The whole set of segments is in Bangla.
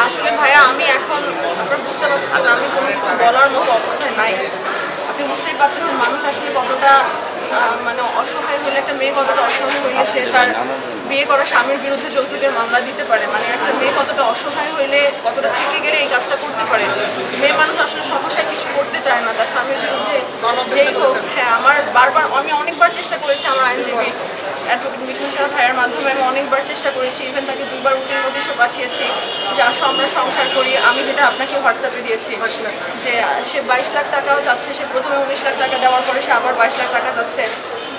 আসলে ভাইয়া আমি এখন আপনারা বুঝতে পারতেছেন আমি কোনো কিছু বলার মতো অবস্থায় নাই। আপনি বুঝতেই পারতেছেন মানুষ আসলে কতটা মানে অসহায় হলে, একটা মেয়ে কতটা অসহায় হইলে সে তার বিয়ে করা স্বামীর বিরুদ্ধে যৌতুকের মামলা দিতে পারে। মানে একটা মেয়ে কতটা অসহায় হইলে, কতটা থেকে গেলে এই কাজটা করতে পারে। মেয়ে মানুষ আসলে সমস্যায় কিছু করতে চায় না তার স্বামীর বিরুদ্ধে যেই হোক। হ্যাঁ, আমার আমি অনেকবার চেষ্টা করেছি আমার আইনজীবী অ্যাডভোকেট মিঠুন সাহা ভাইয়ের মাধ্যমে আমি অনেকবার চেষ্টা করেছি। ইভেন তাকে 2বার উকিল নোটিশও পাঠিয়েছি যে আসো আমরা সংসার করি। আমি যেটা আপনাকে হোয়াটসঅ্যাপে দিয়েছি যে সে 22 লাখ টাকাও চাচ্ছে, সে প্রথমে 19 লাখ টাকা দেওয়ার পরে সে আবার 22 লাখ টাকা যাচ্ছে।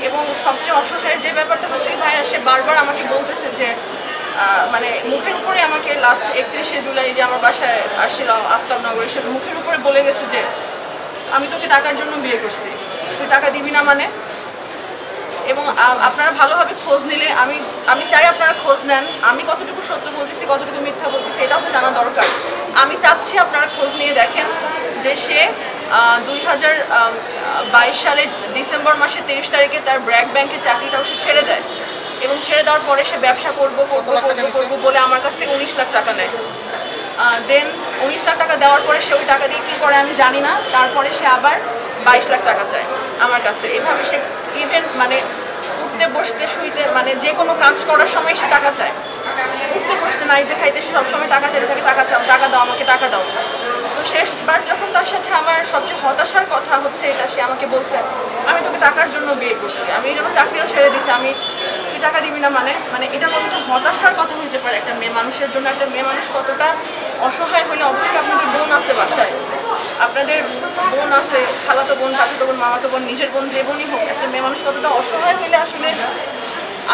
এবং সবচেয়ে অসহায়ের যে ব্যাপারটা হচ্ছে ভাইয়া, সে বারবার আমাকে বলতেছে যে মানে মুখের উপরে আমাকে লাস্ট 31শে জুলাই যে আমার বাসায় আসছিল আফতাবনগরে, সে মুখের উপরে বলে গেছে যে আমি তোকে টাকার জন্য বিয়ে করছি, তুই টাকা দিবি না মানে। এবং আপনারা ভালোভাবে খোঁজ নিলে আমি চাই আপনারা খোঁজ নেন, আমি কতটুকু সত্য বলতেছি কতটুকু মিথ্যা বলতেছি এটাও তো জানা দরকার। আমি চাচ্ছি আপনারা খোঁজ নিয়ে দেখেন যে সে 2022 সালের ডিসেম্বর মাসের 30 তারিখে তার ব্র্যাক ব্যাংকের চাকরিটাও সে ছেড়ে দেয়। এবং ছেড়ে দেওয়ার পরে সে ব্যবসা করবো বলে আমার কাছ থেকে 19 লাখ টাকা নেয়। দেন 19 লাখ টাকা দেওয়ার পরে সে ওই টাকা দিয়ে কী করে আমি জানি না। তারপরে সে আবার 22 লাখ টাকা চায় আমার কাছে। এভাবে সে ইভেন মানে উঠতে বসতে শুইতে মানে যে কোনো কাজ করার সময় সে টাকা চায়। উঠতে বসতে নাইতে খাইতে সে সবসময় টাকা চাইতে থাকে, টাকা চাও, টাকা দাও, আমাকে টাকা দাও। তো শেষবার যখন তার সাথে আমার সবচেয়ে হতাশার কথা হচ্ছে এটা, সে আমাকে বলছে আমি তোকে টাকার জন্য বিয়ে করছি, আমি এই জন্য চাকরিও ছেড়ে দিছি, আমি তুই টাকা দিবি না মানে। মানে এটা কতটা হতাশার কথা হইতে পারে একটা মেয়ে মানুষের জন্য। একটা মেয়ে মানুষ কতটা অসহায় হলে, অবশ্যই আপনাদের বোন আছে বাসায়, আপনাদের বোন আছে, খালাতো বোন, চাচাতো বোন, মামাতো বোন, নিজের বোন, যে বোনই হোক, একটা মেয়ে মানুষ কতটা অসহায় হলে আসলে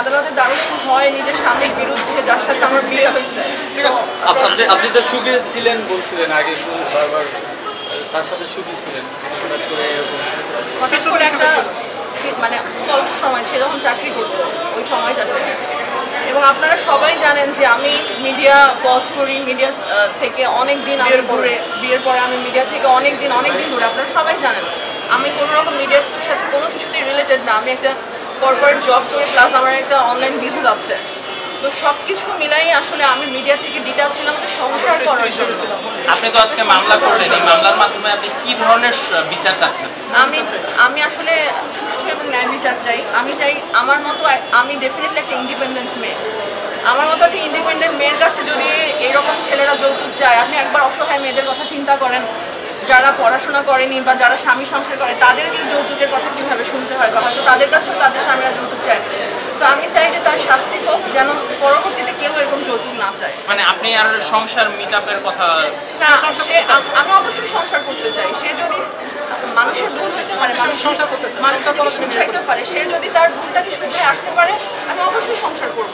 আদালতের দ্বারস্থ হয় নিজের স্বামীর বিরুদ্ধে যার সাথে আমার বিয়ে হয়েছে। আপনি তো সুখে ছিলেন বলছিলেন আগে, বারবার তার সাথে সুখী ছিলেন, হঠাৎ করে একটা মানে অল্প সময় সে যখন চাকরি করতো ওই সময়টাতে। এবং আপনারা সবাই জানেন যে আমি মিডিয়া পজ করি, মিডিয়া থেকে অনেক দিন আমি দূরে, বিয়ের পরে আমি মিডিয়া থেকে অনেক দিন দূরে, আপনারা সবাই জানেন। আমি কোনো রকম মিডিয়ার সাথে কোনো কিছুতেই রিলেটেড না। আমি একটা কর্পোরেট জব করি, প্লাস আমার একটা অনলাইন বিজনেস আছে। তো সব কিছু মিলাই আসলে আমি মিডিয়া থেকে ডিটেল ছিলাম একটা সংসার করার জন্য। আপনি তো আজকে মামলা করলেন, এই মামলার মাধ্যমে আপনি কি ধরনের বিচার চাচ্ছেন? আমি আসলে সুষ্ঠু এবং ন্যায় বিচার চাই। আমি চাই আমার মতো, আমি ডেফিনেটলি একটা ইন্ডিপেন্ডেন্ট মেয়ে, আমার মতো একটা ইন্ডিপেন্ডেন্ট মেয়ের কাছে যদি এরকম ছেলেরা যৌতুক চায়, আপনি একবার অসহায় মেয়েদের কথা চিন্তা করেন যারা পড়াশোনা করেনি বা যারা স্বামী সংসার করে, তাদের এই যৌতুকের কথা কীভাবে শুনতে হয়, বা হয়তো তাদের কাছেও তাদের স্বামীরা যৌতুক চায়। তো আমি চাই যে তার শাস্তি হোক, যেন পরবর্তীতে কেউ এরকম যৌতুক না চায়। মানে আপনি আর সংসার মিটআপের কথা না, আমি অবশ্যই সংসার করতে চাই। সে যদি মানুষের ভুল হতে পারে, মানুষ যদি পারে, সে যদি তার ভুলটাকে শুধরে আসতে পারে, আমি অবশ্যই সংসার করবো।